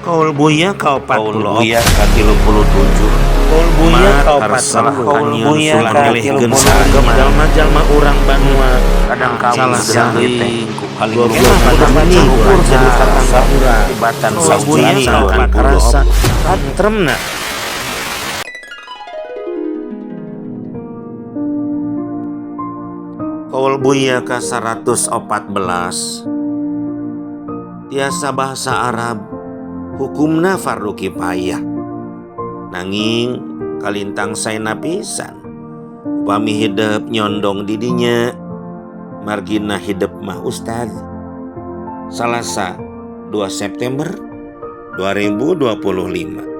Kaul buya kau Kaul 40. buya ka 37. Kaul buya kau Salah 40. kaul buya ka milihkeun 30. sareng jalma-jalma urang Banua. Kadang kau Salah deui ku paling Gua luhur mah kudu mah meni ukur jadi jadi tetangga urang. tibatan Kaul buya kau 40. rasa atremna. Kaul buya ka 114. Tiasa bahasa Arab hukumna fardu kifayah. Nanging kalintang saena pisan. Upami hidup nyondong didinya, margina hidup mah Ustaz. Salasa 2 September 2025.